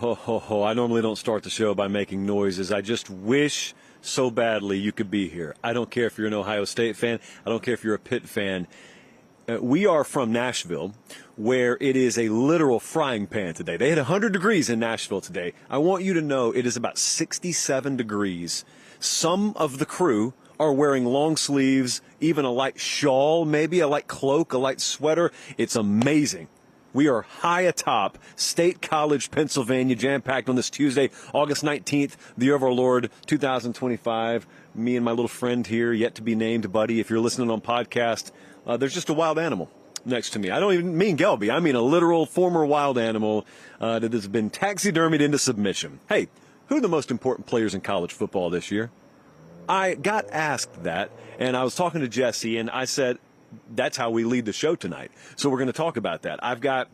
ho, ho, ho. I normally don't start the show by making noises. I just wish so badly you could be here. I don't care if you're an Ohio State fan. I don't care if you're a Pitt fan. We are from Nashville, where it is a literal frying pan today. They had 100 degrees in Nashville today. I want you to know it is about 67 degrees. Some of the crew are wearing long sleeves, even a light shawl, maybe a light cloak, a light sweater. It's amazing. We are high atop State College, Pennsylvania, jam-packed on this Tuesday, August 19th, the year of our Lord, 2025. Me and my little friend here, yet to be named, Buddy. If you're listening on podcast, there's just a wild animal next to me. I don't even mean Gelby. I mean a literal former wild animal that has been taxidermied into submission. Hey, who are the most important players in college football this year? I got asked that, and I was talking to Jesse, and I said, that's how we lead the show tonight. So we're going to talk about that. I've got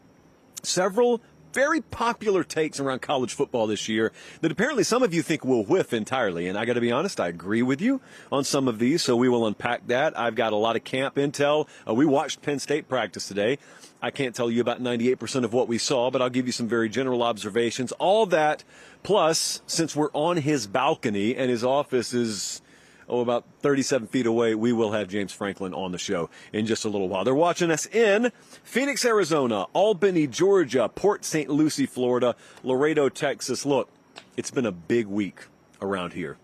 several very popular takes around college football this year that apparently some of you think will whiff entirely. And I got to be honest, I agree with you on some of these, so we will unpack that. I've got a lot of camp intel. We watched Penn State practice today. I can't tell you about 98% of what we saw, but I'll give you some very general observations. All that, plus, since we're on his balcony and his office is about 37 feet away, we will have James Franklin on the show in just a little while. They're watching us in Phoenix, Arizona, Albany, Georgia, Port St. Lucie, Florida, Laredo, Texas. Look, it's been a big week around here.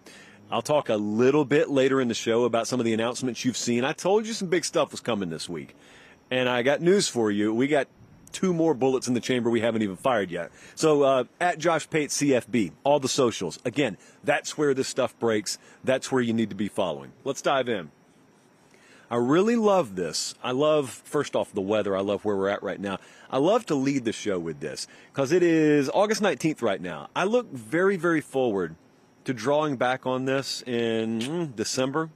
I'll talk a little bit later in the show about some of the announcements you've seen. I told you some big stuff was coming this week. And I got news for you. We got 2 more bullets in the chamber we haven't even fired yet. So at Josh Pate CFB, all the socials. Again, that's where this stuff breaks. That's where you need to be following. Let's dive in. I really love this. I love, first off, the weather. I love where we're at right now. I love to lead the show with this because it is August 19th right now. I look very, very forward to drawing back on this in December.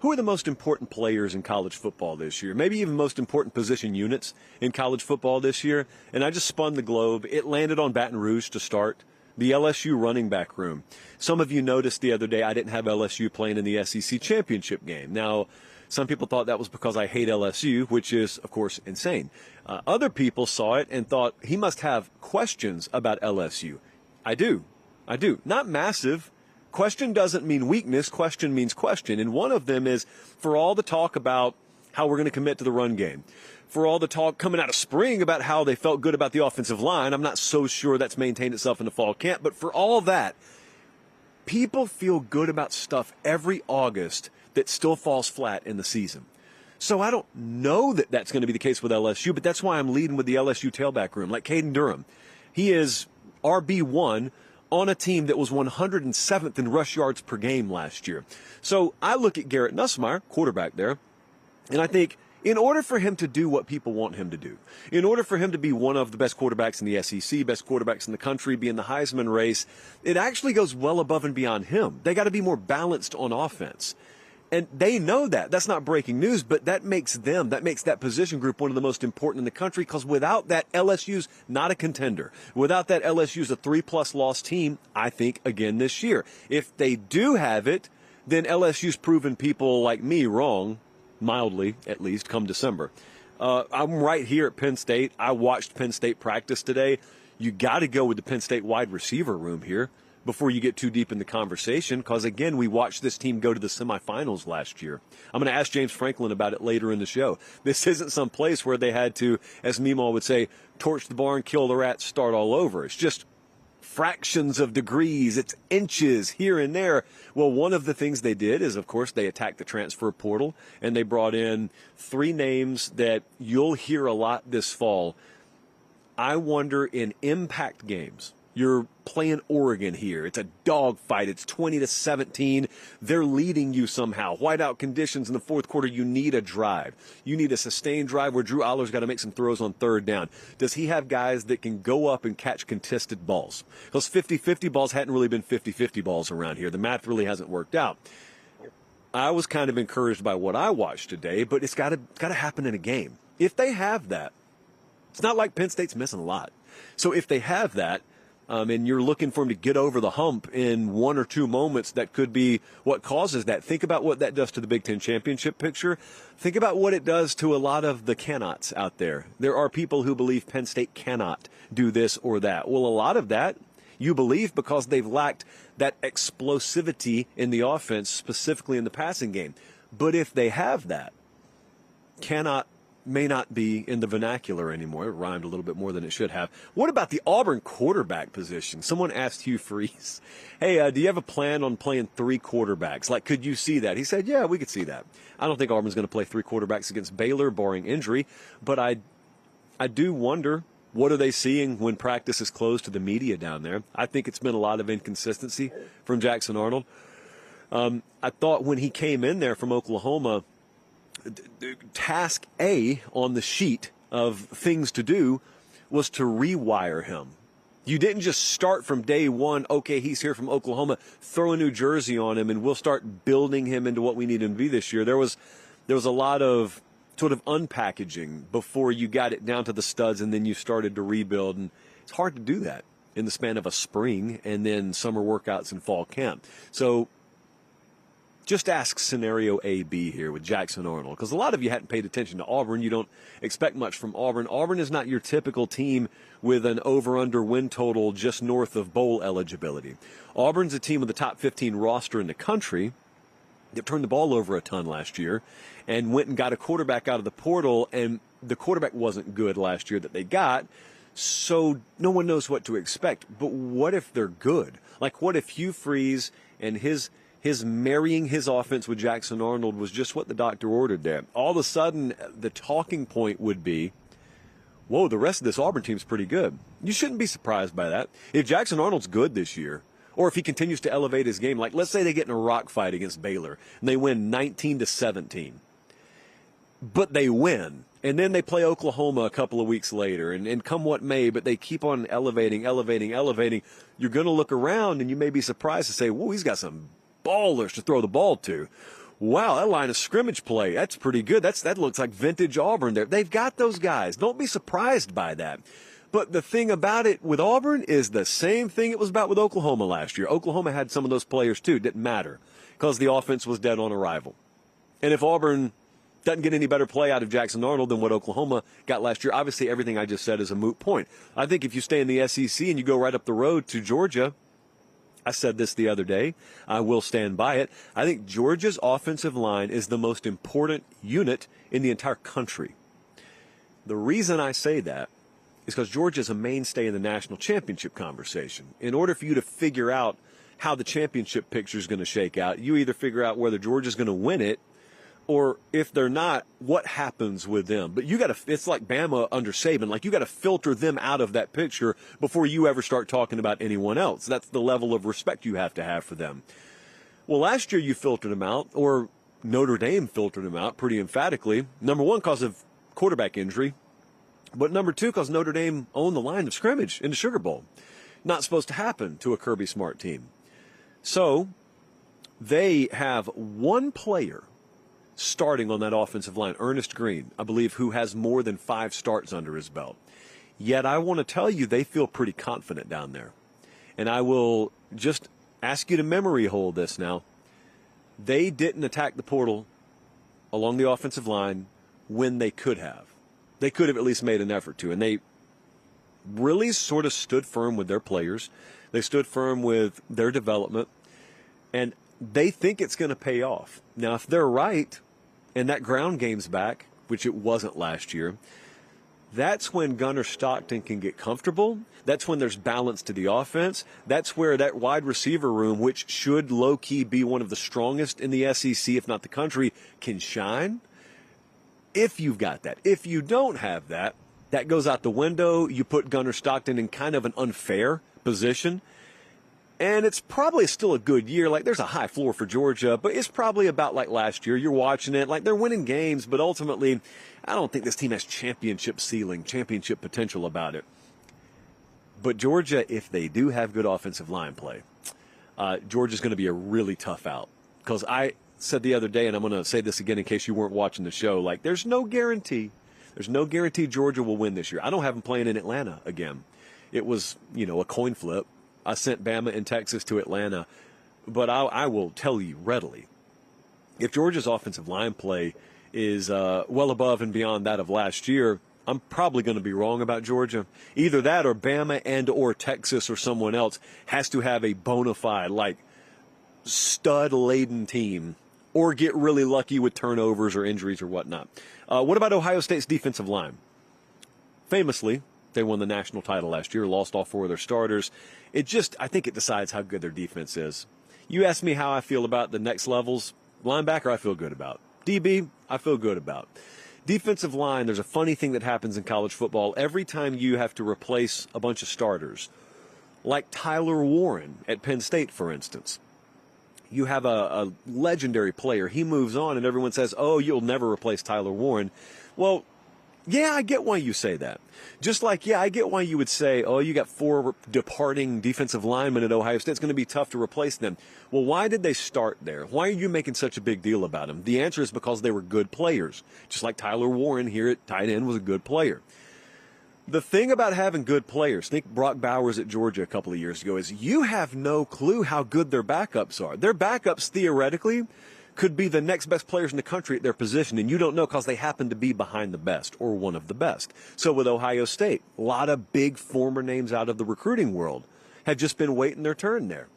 Who are the most important players in college football this year? Maybe even most important position units in college football this year. And I just spun the globe. It landed on Baton Rouge to start. The LSU running back room. Some of you noticed the other day I didn't have LSU playing in the SEC championship game. Now, some people thought that was because I hate LSU, which is, of course, insane. Other people saw it and thought he must have questions about LSU. I do. Not massive. Question doesn't mean weakness. Question means question. And one of them is for all the talk about how we're going to commit to the run game, for all the talk coming out of spring about how they felt good about the offensive line. I'm not so sure that's maintained itself in the fall camp. But for all that, people feel good about stuff every August that still falls flat in the season. So I don't know that that's going to be the case with LSU, but that's why I'm leading with the LSU tailback room, like Caden Durham. He is RB1 on a team that was 107th in rush yards per game last year. So I look at Garrett Nussmeier, quarterback there, and I think in order for him to do what people want him to do, in order for him to be one of the best quarterbacks in the SEC, best quarterbacks in the country, be in the Heisman race, it actually goes well above and beyond him. They got to be more balanced on offense. And they know that. That's not breaking news, but that makes that position group one of the most important in the country because without that, LSU's not a contender. Without that, LSU's a 3+ loss team, I think, again this year. If they do have it, then LSU's proven people like me wrong, mildly at least, come December. I'm right here at Penn State. I watched Penn State practice today. You got to go with the Penn State wide receiver room here before you get too deep in the conversation, because, again, we watched this team go to the semifinals last year. I'm going to ask James Franklin about it later in the show. This isn't some place where they had to, as Meemaw would say, torch the barn, kill the rats, start all over. It's just fractions of degrees. It's inches here and there. Well, one of the things they did is, of course, they attacked the transfer portal, and they brought in 3 names that you'll hear a lot this fall. I wonder in impact games. You're playing Oregon here. It's a dogfight. It's 20-17. They're leading you somehow. Whiteout conditions in the fourth quarter. You need a drive. You need a sustained drive where Drew Aller's got to make some throws on third down. Does he have guys that can go up and catch contested balls? Those 50-50 balls hadn't really been 50-50 balls around here. The math really hasn't worked out. I was kind of encouraged by what I watched today, but it's got to happen in a game. If they have that, it's not like Penn State's missing a lot. So if they have that, and you're looking for him to get over the hump in one or two moments, that could be what causes that. Think about what that does to the Big Ten championship picture. Think about what it does to a lot of the cannots out there. There are people who believe Penn State cannot do this or that. Well, a lot of that you believe because they've lacked that explosivity in the offense, specifically in the passing game. But if they have that, cannot may not be in the vernacular anymore. It rhymed a little bit more than it should have. What about the Auburn quarterback position? Someone asked Hugh Freeze, hey, do you have a plan on playing three quarterbacks? Like, could you see that? He said, yeah, we could see that. I don't think Auburn's going to play three quarterbacks against Baylor, barring injury. But I do wonder, what are they seeing when practice is closed to the media down there? I think it's been a lot of inconsistency from Jackson Arnold. I thought when he came in there from Oklahoma, task A on the sheet of things to do was to rewire him. You didn't just start from day one, okay, he's here from Oklahoma, throw a new jersey on him, and we'll start building him into what we need him to be this year. There was a lot of sort of unpackaging before you got it down to the studs, and then you started to rebuild. And it's hard to do that in the span of a spring and then summer workouts and fall camp. So just ask scenario A, B here with Jackson Arnold, because a lot of you hadn't paid attention to Auburn. You don't expect much from Auburn. Auburn is not your typical team with an over-under win total just north of bowl eligibility. Auburn's a team with the top 15 roster in the country that turned the ball over a ton last year and went and got a quarterback out of the portal, and the quarterback wasn't good last year that they got, so no one knows what to expect. But what if they're good? Like, what if Hugh Freeze and his marrying his offense with Jackson Arnold was just what the doctor ordered there? All of a sudden, the talking point would be, whoa, the rest of this Auburn team's pretty good. You shouldn't be surprised by that. If Jackson Arnold's good this year, or if he continues to elevate his game, like let's say they get in a rock fight against Baylor and they win 19-17, but they win, and then they play Oklahoma a couple of weeks later, and come what may, but they keep on elevating. You're going to look around and you may be surprised to say, whoa, he's got some ballers to throw the ball to. Wow, that line of scrimmage play, that's pretty good. That looks like vintage Auburn there. They've got those guys. Don't be surprised by that. But the thing about it with Auburn is the same thing it was about with Oklahoma last year. Oklahoma had some of those players too. It didn't matter because the offense was dead on arrival. And if Auburn doesn't get any better play out of Jackson Arnold than what Oklahoma got last year, obviously everything I just said is a moot point. I think if you stay in the SEC and you go right up the road to Georgia, I said this the other day, I will stand by it, I think Georgia's offensive line is the most important unit in the entire country. The reason I say that is because Georgia is a mainstay in the national championship conversation. In order for you to figure out how the championship picture is going to shake out, you either figure out whether Georgia's going to win it, or if they're not, what happens with them. But you got to, it's like Bama under Saban, like you got to filter them out of that picture before you ever start talking about anyone else. That's the level of respect you have to have for them. Well, last year you filtered them out, or Notre Dame filtered them out pretty emphatically. Number one, because of quarterback injury. But number two, because Notre Dame owned the line of scrimmage in the Sugar Bowl. Not supposed to happen to a Kirby Smart team. So they have one player starting on that offensive line, Ernest Green, I believe, who has more than 5 starts under his belt. Yet I want to tell you they feel pretty confident down there. And I will just ask you to memory hold this now. They didn't attack the portal along the offensive line when they could have. They could have at least made an effort to. And they really sort of stood firm with their players. They stood firm with their development. And they think it's going to pay off. Now, if they're right, and that ground game's back, which it wasn't last year, that's when Gunnar Stockton can get comfortable. That's when there's balance to the offense. That's where that wide receiver room, which should low-key be one of the strongest in the SEC, if not the country, can shine. If you've got that. If you don't have that, that goes out the window. You put Gunnar Stockton in kind of an unfair position. And it's probably still a good year. Like, there's a high floor for Georgia, but it's probably about like last year. You're watching it. Like, they're winning games, but ultimately, I don't think this team has championship ceiling, championship potential about it. But Georgia, if they do have good offensive line play, Georgia's going to be a really tough out. Because I said the other day, and I'm going to say this again in case you weren't watching the show, like, there's no guarantee. There's no guarantee Georgia will win this year. I don't have them playing in Atlanta again. it was, a coin flip. I sent Bama and Texas to Atlanta. But I will tell you readily, if Georgia's offensive line play is well above and beyond that of last year, I'm probably going to be wrong about Georgia. Either that or Bama and or Texas or someone else has to have a bona fide, stud-laden team or get really lucky with turnovers or injuries or whatnot. What about Ohio State's defensive line? Famously, they won the national title last year, lost all 4 of their starters. I think it decides how good their defense is. You ask me how I feel about the next levels. Linebacker, I feel good about. DB, I feel good about. Defensive line, there's a funny thing that happens in college football. Every time you have to replace a bunch of starters, like Tyler Warren at Penn State, for instance, you have a legendary player. He moves on, and everyone says, oh, you'll never replace Tyler Warren. Well, yeah, I get why you say that. Just like, I get why you would say, oh, you got 4 departing defensive linemen at Ohio State. It's going to be tough to replace them. Well, why did they start there? Why are you making such a big deal about them? The answer is because they were good players. Just like Tyler Warren here at tight end was a good player. The thing about having good players, think Brock Bowers at Georgia a couple of years ago, is you have no clue how good their backups are. Their backups, theoretically, could be the next best players in the country at their position, and you don't know because they happen to be behind the best or one of the best. So with Ohio State, a lot of big former names out of the recruiting world have just been waiting their turn there.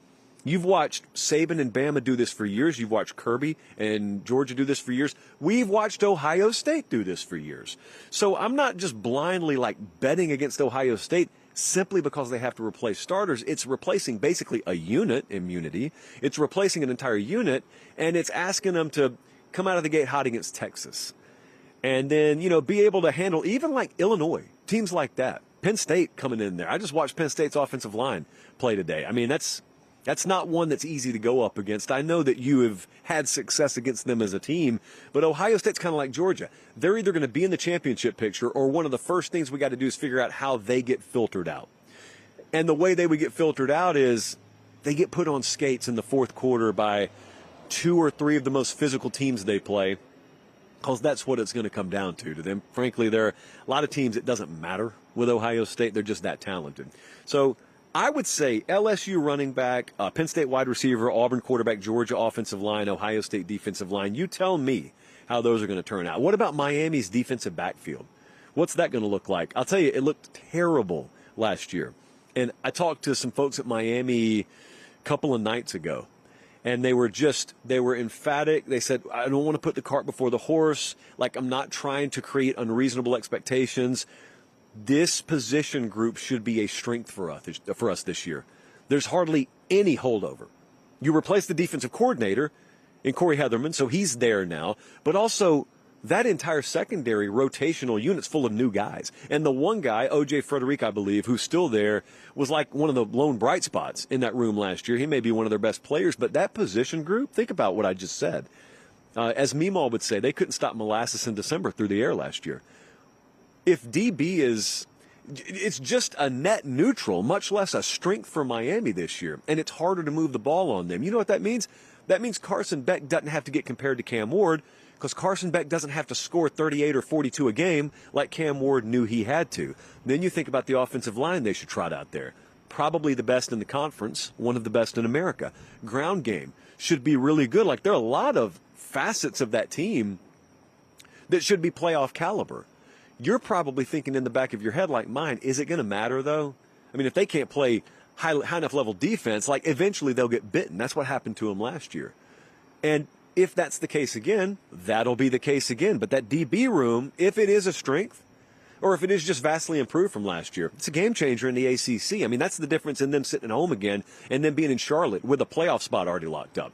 You've watched Saban and Bama do this for years. You've watched Kirby and Georgia do this for years. We've watched Ohio State do this for years. So I'm not just blindly betting against Ohio State simply because they have to replace starters. It's replacing basically a unit, immunity. It's replacing an entire unit, and it's asking them to come out of the gate hot against Texas. And then, be able to handle even Illinois, teams like that. Penn State coming in there. I just watched Penn State's offensive line play today. I mean, that's not one that's easy to go up against. I know that you have had success against them as a team, but Ohio State's kind of like Georgia. They're either going to be in the championship picture, or one of the first things we got to do is figure out how they get filtered out. And the way they would get filtered out is they get put on skates in the fourth quarter by 2 or 3 of the most physical teams they play, because that's what it's going to come down to them. Frankly, there are a lot of teams it doesn't matter with Ohio State. They're just that talented. So I would say LSU running back, Penn State wide receiver, Auburn quarterback, Georgia offensive line, Ohio State defensive line. You tell me how those are going to turn out. What about Miami's defensive backfield? What's that going to look like? I'll tell you, it looked terrible last year. And I talked to some folks at Miami a couple of nights ago, and they were emphatic. They said, I don't want to put the cart before the horse. I'm not trying to create unreasonable expectations. This position group should be a strength for us this year. There's hardly any holdover. You replace the defensive coordinator in Corey Heatherman, so he's there now. But also, that entire secondary rotational unit's full of new guys. And the one guy, O.J. Frederick, I believe, who's still there, was like one of the lone bright spots in that room last year. He may be one of their best players. But that position group, think about what I just said. As Meemaw would say, they couldn't stop molasses in December through the air last year. If DB it's just a net neutral, much less a strength for Miami this year, and it's harder to move the ball on them. You know what that means? That means Carson Beck doesn't have to get compared to Cam Ward, because Carson Beck doesn't have to score 38 or 42 a game like Cam Ward knew he had to. Then you think about the offensive line they should trot out there. Probably the best in the conference, one of the best in America. Ground game should be really good. There are a lot of facets of that team that should be playoff caliber. You're probably thinking in the back of your head like mine, is it going to matter, though? I mean, if they can't play high enough level defense, eventually they'll get bitten. That's what happened to them last year. And if that's the case again, that'll be the case again. But that DB room, if it is a strength, or if it is just vastly improved from last year, it's a game changer in the ACC. I mean, that's the difference in them sitting at home again and then being in Charlotte with a playoff spot already locked up.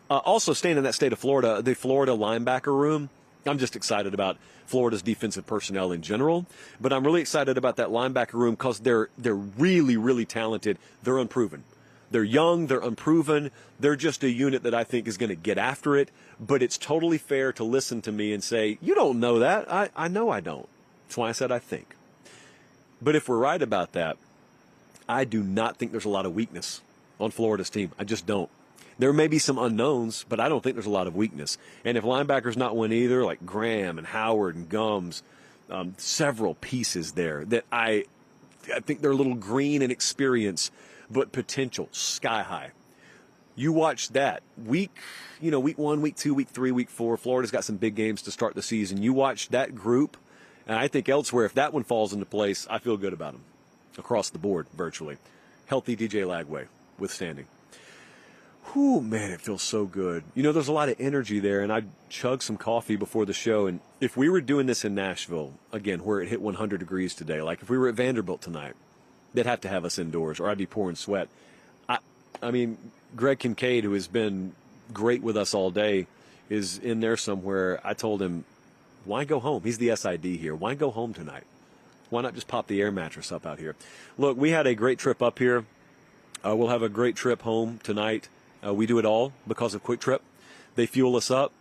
Also, staying in that state of Florida, the Florida linebacker room, I'm just excited about Florida's defensive personnel in general, but I'm really excited about that linebacker room because they're really, really talented. They're unproven. They're young, they're unproven. They're just a unit that I think is going to get after it, but it's totally fair to listen to me and say, you don't know that. I know I don't. That's why I said I think. But if we're right about that, I do not think there's a lot of weakness on Florida's team. I just don't. There may be some unknowns, but I don't think there's a lot of weakness. And if linebackers not win either, like Graham and Howard and Gums, several pieces there that I I think they're a little green in experience, but potential sky high. You watch that week 1, week 2, week 3, week 4. Florida's got some big games to start the season. You watch that group, and I think elsewhere, if that one falls into place, I feel good about them across the board, virtually. Healthy DJ Lagway, withstanding. Whew, man, it feels so good. There's a lot of energy there, and I chugged some coffee before the show, and if we were doing this in Nashville, again, where it hit 100 degrees today, like if we were at Vanderbilt tonight, they'd have to have us indoors, or I'd be pouring sweat. I mean, Greg Kincaid, who has been great with us all day, is in there somewhere. I told him, why go home? He's the SID here. Why go home tonight? Why not just pop the air mattress up out here? Look, we had a great trip up here. We'll have a great trip home tonight. We do it all because of Quick Trip. They fuel us up.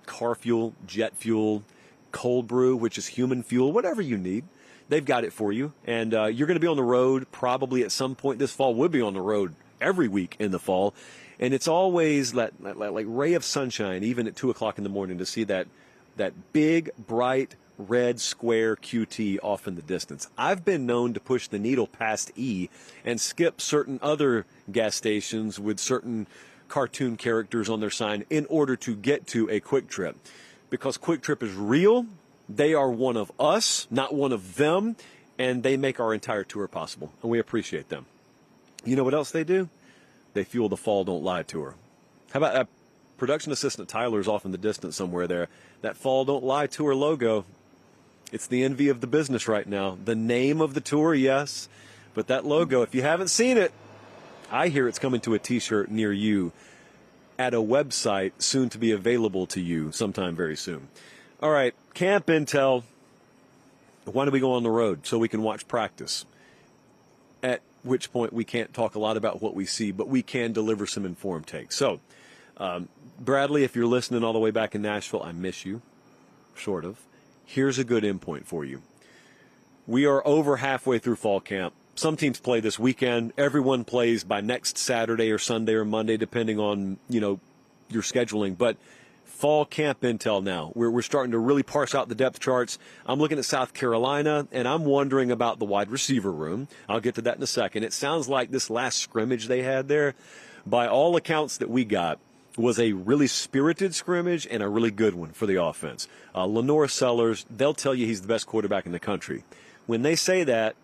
Car fuel, jet fuel, cold brew, which is human fuel, whatever you need. They've got it for you. And you're going to be on the road probably at some point this fall. We'll be on the road every week in the fall. And it's always that like ray of sunshine, even at 2 o'clock in the morning, to see that big, bright, red square QT off in the distance. I've been known to push the needle past E and skip certain other gas stations with certain cartoon characters on their sign in order to get to a Quick Trip. Because Quick Trip is real, they are one of us, not one of them, and they make our entire tour possible, and we appreciate them. You know what else they do? They fuel the Fall Don't Lie tour. How about that? Production assistant Tyler's off in the distance somewhere there. That Fall Don't Lie tour logo, it's the envy of the business right now. The name of the tour, yes, but that logo, if you haven't seen it, I hear it's coming to a T-shirt near you at a website soon to be available to you sometime very soon. All right, camp intel. Why do we go on the road? So we can watch practice. At which point we can't talk a lot about what we see, but we can deliver some informed takes. So, Bradley, if you're listening all the way back in Nashville, I miss you, sort of. Here's a good endpoint for you. We are over halfway through fall camp. Some teams play this weekend. Everyone plays by next Saturday or Sunday or Monday, depending on, your scheduling. But fall camp intel now. We're starting to really parse out the depth charts. I'm looking at South Carolina, and I'm wondering about the wide receiver room. I'll get to that in a second. It sounds like this last scrimmage they had there, by all accounts that we got, was a really spirited scrimmage and a really good one for the offense. Lenore Sellers, they'll tell you he's the best quarterback in the country. When they say that,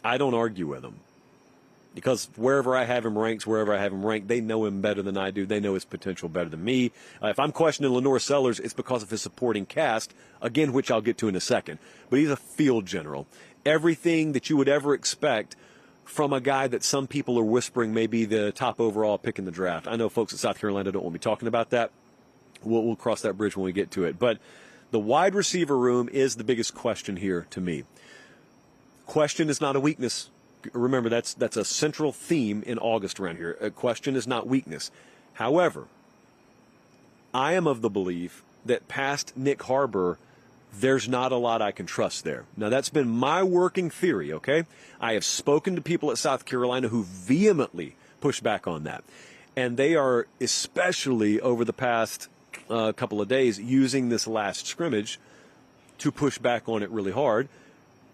I don't argue with them. Because wherever I have him ranked, they know him better than I do. They know his potential better than me. If I'm questioning Lenore Sellers, it's because of his supporting cast, again, which I'll get to in a second. But he's a field general. Everything that you would ever expect from a guy that some people are whispering may be the top overall pick in the draft. I know folks at South Carolina don't want me talking about that. We'll cross that bridge when we get to it. But the wide receiver room is the biggest question here to me. Question is not a weakness. Remember, that's a central theme in August around here. A question is not weakness. However, I am of the belief that past Nick Harbor, there's not a lot I can trust there. Now, that's been my working theory, okay? I have spoken to people at South Carolina who vehemently push back on that. And they are, especially over the past couple of days, using this last scrimmage to push back on it really hard.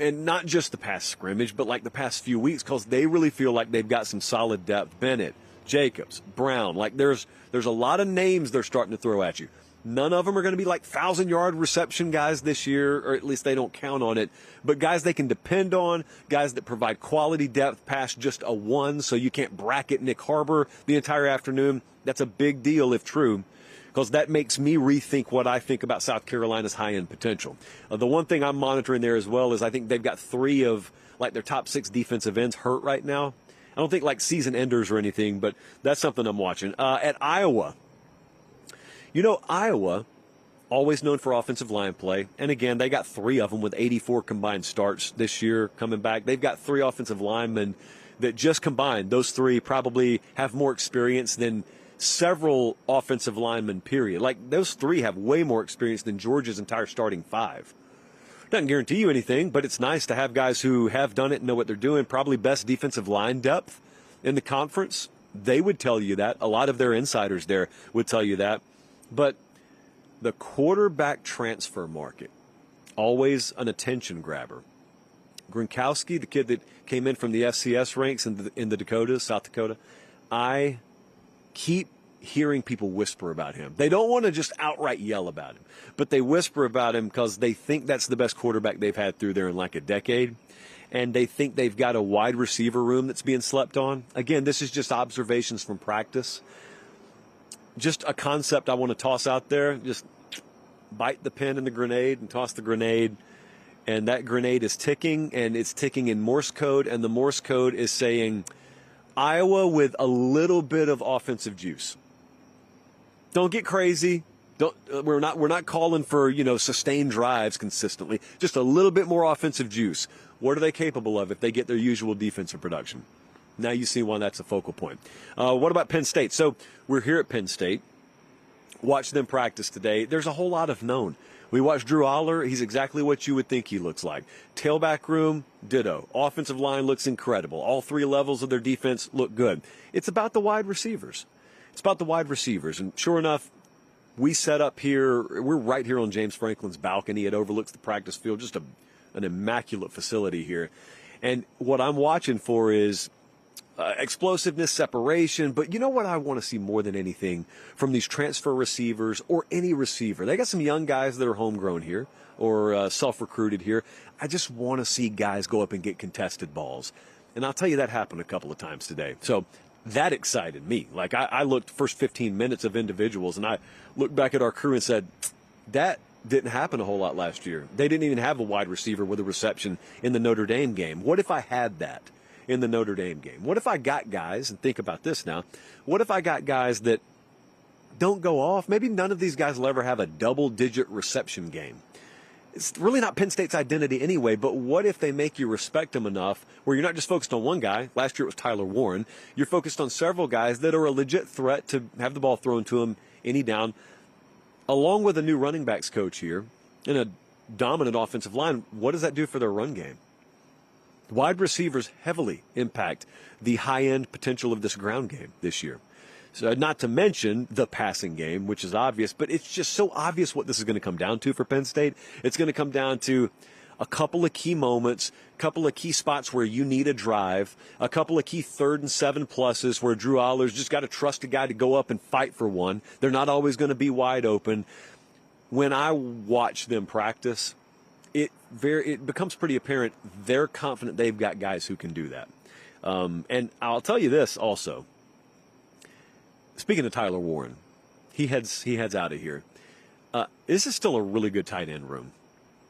And not just the past scrimmage, but like the past few weeks, because they really feel like they've got some solid depth. Bennett, Jacobs, Brown. Like there's a lot of names they're starting to throw at you. None of them are going to be like 1,000-yard reception guys this year, or at least they don't count on it. But guys they can depend on, guys that provide quality depth past just a one, so you can't bracket Nick Harbor the entire afternoon. That's a big deal if true, because that makes me rethink what I think about South Carolina's high-end potential. The one thing I'm monitoring there as well is I think they've got 3 of like their top 6 defensive ends hurt right now. I don't think like season enders or anything, but that's something I'm watching. At Iowa, Iowa, always known for offensive line play, and again, they got 3 of them with 84 combined starts this year coming back. They've got 3 offensive linemen that just combined. Those 3 probably have more experience than several offensive linemen, period. Like, those 3 have way more experience than Georgia's entire starting 5. Doesn't guarantee you anything, but it's nice to have guys who have done it and know what they're doing. Probably best defensive line depth in the conference. They would tell you that. A lot of their insiders there would tell you that. But the quarterback transfer market, always an attention grabber. Gronkowski, the kid that came in from the FCS ranks in the Dakotas, South Dakota, I keep hearing people whisper about him. They don't want to just outright yell about him, but they whisper about him because they think that's the best quarterback they've had through there in like a decade, and they think they've got a wide receiver room that's being slept on. Again, this is just observations from practice. Just a concept I want to toss out there. Just bite the pin in the grenade and toss the grenade. And that grenade is ticking, and it's ticking in Morse code, and the Morse code is saying Iowa with a little bit of offensive juice. Don't get crazy. We're not calling for, sustained drives consistently. Just a little bit more offensive juice. What are they capable of if they get their usual defensive production? Now you see why that's a focal point. What about Penn State? So we're here at Penn State. Watch them practice today. There's a whole lot of known. We watched Drew Aller. He's exactly what you would think he looks like. Tailback room, ditto. Offensive line looks incredible. All three levels of their defense look good. It's about the wide receivers. And sure enough, we set up here. We're right here on James Franklin's balcony. It overlooks the practice field. Just an immaculate facility here. And what I'm watching for is explosiveness, separation. But you know what I want to see more than anything from these transfer receivers or any receiver? They got some young guys that are homegrown here or self-recruited here. I just want to see guys go up and get contested balls. And I'll tell you that happened a couple of times today. So that excited me. Like I looked first 15 minutes of individuals, and I looked back at our crew and said, that didn't happen a whole lot last year. They didn't even have a wide receiver with a reception in the Notre Dame game. What if I had that in the Notre Dame game? What if I got guys, and think about this now, what if I got guys that don't go off? Maybe none of these guys will ever have a double-digit reception game. It's really not Penn State's identity anyway, but what if they make you respect them enough where you're not just focused on one guy? Last year it was Tyler Warren. You're focused on several guys that are a legit threat to have the ball thrown to them any down, along with a new running backs coach here and a dominant offensive line. What does that do for their run game? Wide receivers heavily impact the high-end potential of this ground game this year. So not to mention the passing game, which is obvious, but it's just so obvious what this is going to come down to for Penn State. It's going to come down to a couple of key moments, a couple of key spots where you need a drive, a couple of key 3rd and 7 pluses where Drew Aller's just got to trust a guy to go up and fight for one. They're not always going to be wide open. When I watch them practice, it becomes pretty apparent they're confident they've got guys who can do that. And I'll tell you this also. Speaking of Tyler Warren, he heads out of here. This is still a really good tight end room.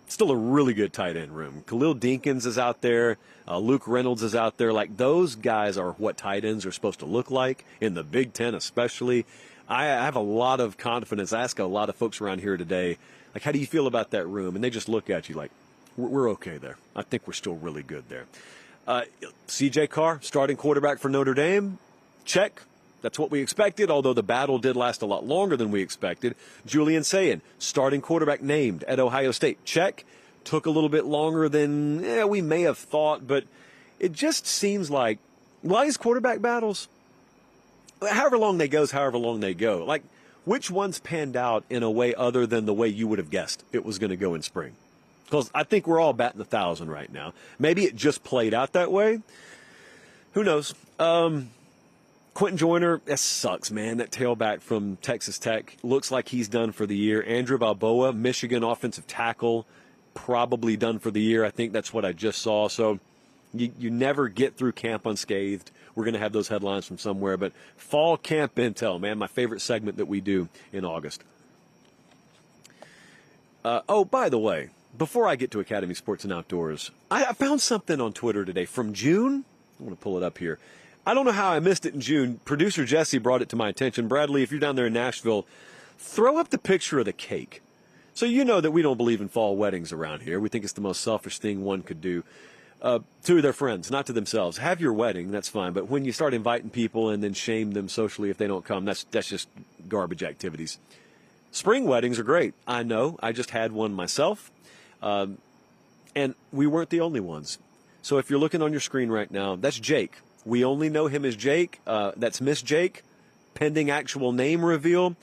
Still a really good tight end room. Khalil Dinkins is out there. Luke Reynolds is out there. Like, those guys are what tight ends are supposed to look like, in the Big Ten especially. I have a lot of confidence. I ask a lot of folks around here today, like, how do you feel about that room? And they just look at you like, we're okay there. I think we're still really good there. C.J. Carr, starting quarterback for Notre Dame, check. That's what we expected, although the battle did last a lot longer than we expected. Julian Sayin, starting quarterback named at Ohio State. Check. Took a little bit longer than we may have thought, but it just seems like, well, these quarterback battles, however long they go is however long they go. Like, which ones panned out in a way other than the way you would have guessed it was going to go in spring? Because I think we're all batting 1,000 right now. Maybe it just played out that way. Who knows? Quentin Joyner, that sucks, man. That tailback from Texas Tech looks like he's done for the year. Andrew Balboa, Michigan offensive tackle, probably done for the year. I think that's what I just saw. So you never get through camp unscathed. We're going to have those headlines from somewhere. But fall camp intel, man, my favorite segment that we do in August. By the way, before I get to Academy Sports and Outdoors, I found something on Twitter today from June. I want to pull it up here. I don't know how I missed it in June. Producer Jesse brought it to my attention. Bradley, if you're down there in Nashville, throw up the picture of the cake. So you know that we don't believe in fall weddings around here. We think it's the most selfish thing one could do to their friends, not to themselves. Have your wedding, that's fine. But when you start inviting people and then shame them socially if they don't come, that's just garbage activities. Spring weddings are great. I know. I just had one myself. And we weren't the only ones. So if you're looking on your screen right now, that's Jake. We only know him as Jake. That's Miss Jake, pending actual name reveal.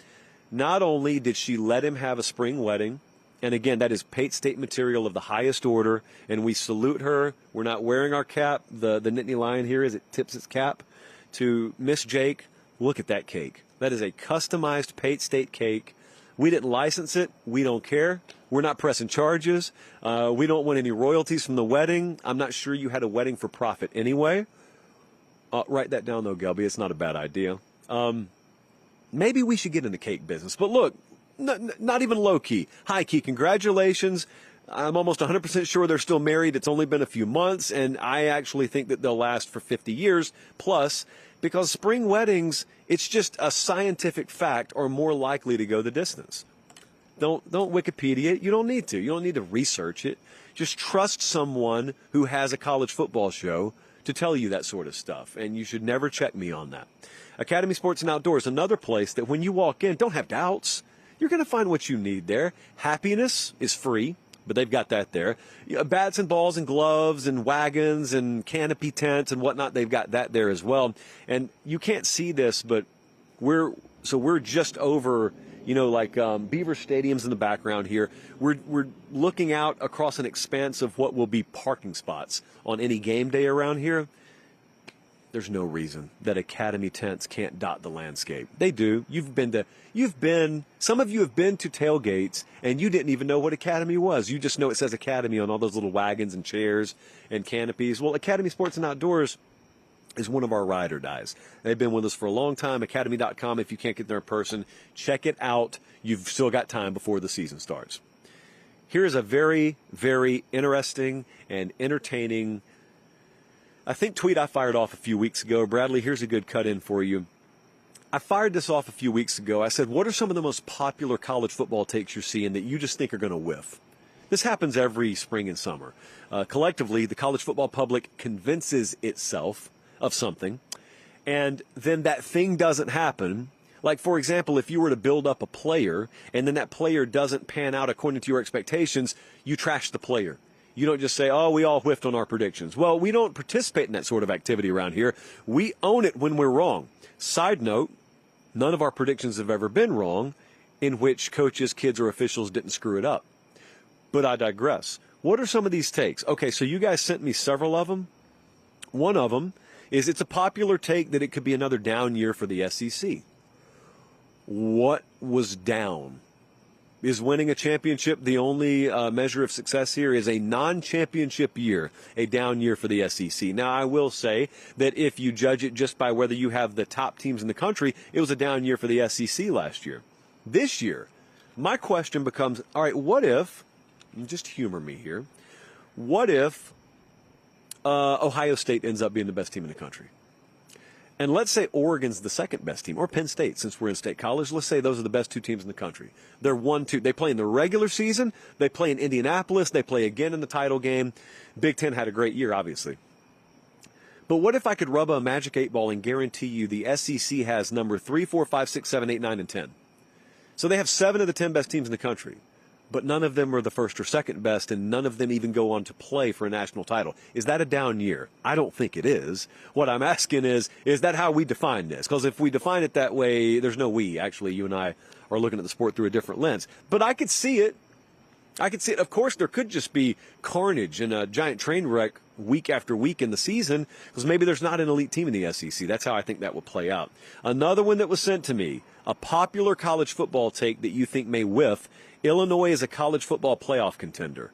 Not only did she let him have a spring wedding, And again, that is Pate State material of the highest order, and we salute her. We're not wearing our cap. The Nittany Lion here, as it tips its cap to Miss Jake. Look at that cake. That is a customized Pate State cake. We didn't license it. We don't care. We're not pressing charges. We don't want any royalties from the wedding. I'm not sure you had a wedding for profit anyway. Write that down, though, Gelby. It's not a bad idea. Maybe we should get in the cake business. But look, not even low-key. High-key, congratulations. I'm almost 100% sure they're still married. It's only been a few months, and I actually think that they'll last for 50 years plus, because spring weddings, it's just a scientific fact, are more likely to go the distance. Don't Wikipedia it. You don't need to. You don't need to research it. Just trust someone who has a college football show to tell you that sort of stuff, and you should never check me on that. Academy Sports and Outdoors, another place that when you walk in, don't have doubts. You're going to find what you need there. Happiness is free, but they've got that there. Bats and balls and gloves and wagons and canopy tents and whatnot, they've got that there as well. And you can't see this, but we're just over, Beaver Stadium's in the background here. We're looking out across an expanse of what will be parking spots on any game day around here. There's no reason that Academy tents can't dot the landscape. They do. Some of you have been to tailgates and you didn't even know what Academy was. You just know it says Academy on all those little wagons and chairs and canopies. Well, Academy Sports and Outdoors is one of our ride or dies. They've been with us for a long time. Academy.com, if you can't get there in person, check it out. You've still got time before the season starts. Here's a very, very interesting and entertaining tweet I fired off a few weeks ago. Bradley, here's a good cut in for you. I fired this off a few weeks ago. I said, what are some of the most popular college football takes you're seeing that you just think are going to whiff? This happens every spring and summer. Collectively, the college football public convinces itself of something, and then that thing doesn't happen. Like, for example, if you were to build up a player, and then that player doesn't pan out according to your expectations, you trash the player. You don't just say, oh, we all whiffed on our predictions. Well, we don't participate in that sort of activity around here. We own it when we're wrong. Side note, none of our predictions have ever been wrong in which coaches, kids, or officials didn't screw it up. But I digress. What are some of these takes? Okay, so you guys sent me several of them. One of them is it's a popular take that it could be another down year for the SEC. What was down? Is winning a championship the only measure of success here? Is a non-championship year a down year for the SEC? Now, I will say that if you judge it just by whether you have the top teams in the country, it was a down year for the SEC last year. This year, my question becomes, all right, what if, just humor me here, what if Ohio State ends up being the best team in the country? And let's say Oregon's the second best team, or Penn State, since we're in state college. Let's say those are the best two teams in the country. They're 1-2. They play in the regular season. They play in Indianapolis. They play again in the title game. Big Ten had a great year, obviously. But what if I could rub a magic 8 ball and guarantee you the SEC has number 3, 4, 5, 6, 7, 8, 9, and 10? So they have 7 of the 10 best teams in the country. But none of them are the first or second best, and none of them even go on to play for a national title. Is that a down year? I don't think it is. What I'm asking is that how we define this? Because if we define it that way, there's no we. Actually, you and I are looking at the sport through a different lens. But I could see it. Of course, there could just be carnage and a giant train wreck week after week in the season, because maybe there's not an elite team in the SEC. That's how I think that will play out. Another one that was sent to me, a popular college football take that you think may whiff: Illinois is a college football playoff contender.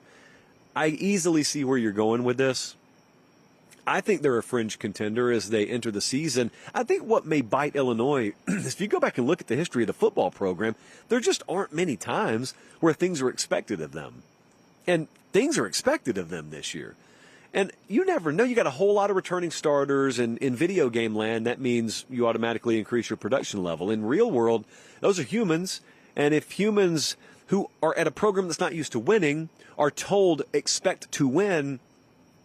I easily see where you're going with this. I think they're a fringe contender as they enter the season. I think what may bite Illinois is if you go back and look at the history of the football program, there just aren't many times where things are expected of them. And things are expected of them this year. And you never know. You got a whole lot of returning starters, and in video game land, that means you automatically increase your production level. In real world, those are humans. And if humans who are at a program that's not used to winning are told expect to win,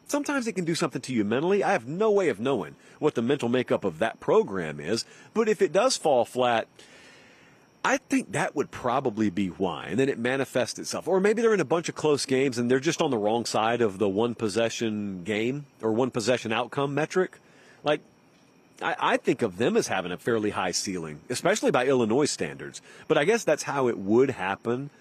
sometimes it can do something to you mentally. I have no way of knowing what the mental makeup of that program is. But if it does fall flat, I think that would probably be why. And then it manifests itself. Or maybe they're in a bunch of close games and they're just on the wrong side of the one possession game or one possession outcome metric. Like, I think of them as having a fairly high ceiling, especially by Illinois standards. But I guess that's how it would happen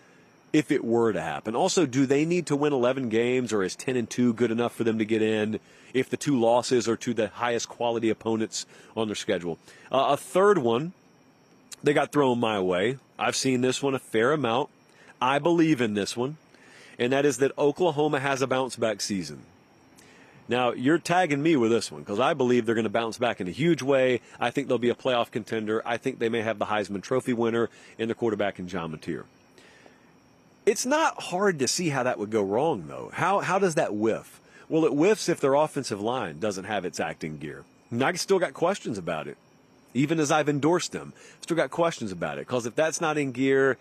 if it were to happen. Also, do they need to win 11 games, or is 10-2 good enough for them to get in if the 2 losses are to the highest quality opponents on their schedule? A third one, they got thrown my way. I've seen this one a fair amount. I believe in this one, and that is that Oklahoma has a bounce-back season. Now, you're tagging me with this one because I believe they're going to bounce back in a huge way. I think they'll be a playoff contender. I think they may have the Heisman Trophy winner in the quarterback in John Mateer. It's not hard to see how that would go wrong, though. How does that whiff? Well, it whiffs if their offensive line doesn't have its acting gear. And I still got questions about it. Even as I've endorsed them, still got questions about it. Because if that's not in gear,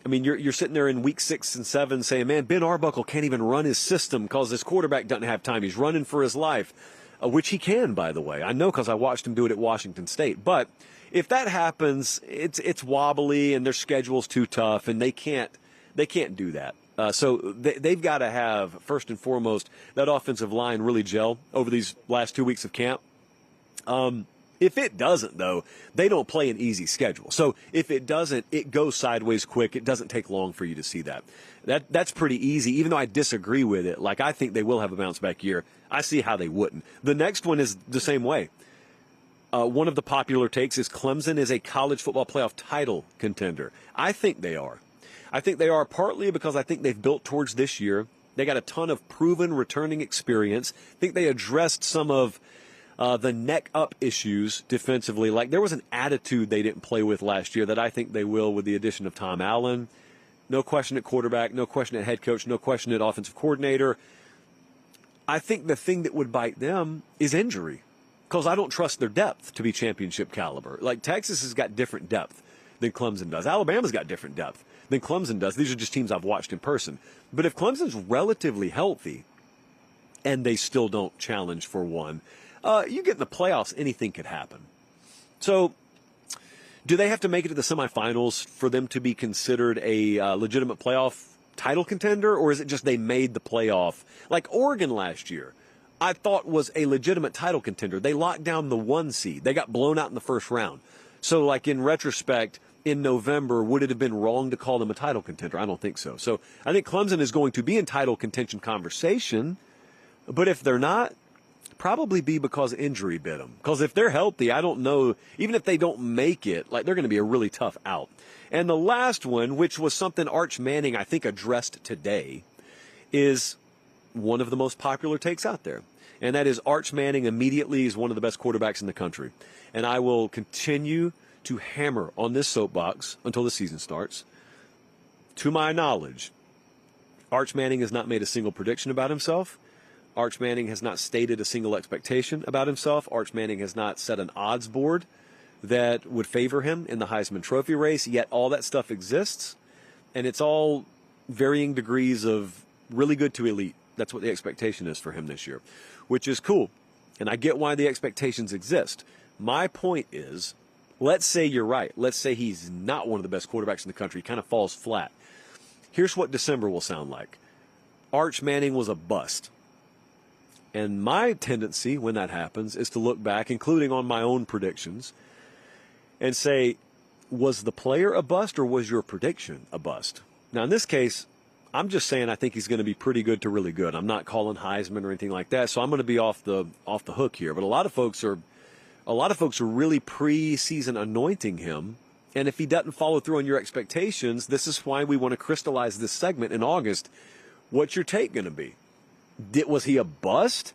I mean, you're sitting there in week 6 and 7 saying, man, Ben Arbuckle can't even run his system because his quarterback doesn't have time. He's running for his life, which he can, by the way. I know because I watched him do it at Washington State. But if that happens, it's wobbly and their schedule's too tough, and they can't do that. So they've got to have, first and foremost, that offensive line really gel over these last 2 weeks of camp. If it doesn't, though, they don't play an easy schedule. So if it doesn't, it goes sideways quick. It doesn't take long for you to see that. That's pretty easy, even though I disagree with it. Like, I think they will have a bounce-back year. I see how they wouldn't. The next one is the same way. One of the popular takes is Clemson is a college football playoff title contender. I think they are. I think they are partly because I think they've built towards this year. They got a ton of proven returning experience. I think they addressed some of the neck-up issues defensively. Like, there was an attitude they didn't play with last year that I think they will with the addition of Tom Allen. No question at quarterback, no question at head coach, no question at offensive coordinator. I think the thing that would bite them is injury, because I don't trust their depth to be championship caliber. Like, Texas has got different depth than Clemson does. Alabama's got different depth than Clemson does. These are just teams I've watched in person. But if Clemson's relatively healthy and they still don't challenge for one, you get in the playoffs, anything could happen. So do they have to make it to the semifinals for them to be considered a legitimate playoff title contender, or is it just they made the playoff? Like Oregon last year, I thought was a legitimate title contender. They locked down the 1 seed. They got blown out in the first round. So, like, in retrospect, in November, would it have been wrong to call them a title contender? I don't think so. So I think Clemson is going to be in title contention conversation, but if they're not, probably be because injury bit them. Because if they're healthy, I don't know, even if they don't make it, like, they're going to be a really tough out. And the last one, which was something Arch Manning, I think, addressed today, is one of the most popular takes out there. And that is Arch Manning immediately is one of the best quarterbacks in the country. And I will continue to hammer on this soapbox until the season starts. To my knowledge, Arch Manning has not made a single prediction about himself. Arch Manning has not stated a single expectation about himself. Arch Manning has not set an odds board that would favor him in the Heisman Trophy race, yet all that stuff exists, and it's all varying degrees of really good to elite. That's what the expectation is for him this year, which is cool, and I get why the expectations exist. My point is, let's say you're right. Let's say he's not one of the best quarterbacks in the country. He kind of falls flat. Here's what December will sound like. Arch Manning was a bust. And my tendency when that happens is to look back, including on my own predictions, and say, was the player a bust or was your prediction a bust? Now, in this case, I'm just saying I think he's going to be pretty good to really good. I'm not calling Heisman or anything like that, so I'm going to be off the hook here. But a lot of folks are really preseason anointing him, and if he doesn't follow through on your expectations, this is why we want to crystallize this segment in August. What's your take going to be? Was he a bust?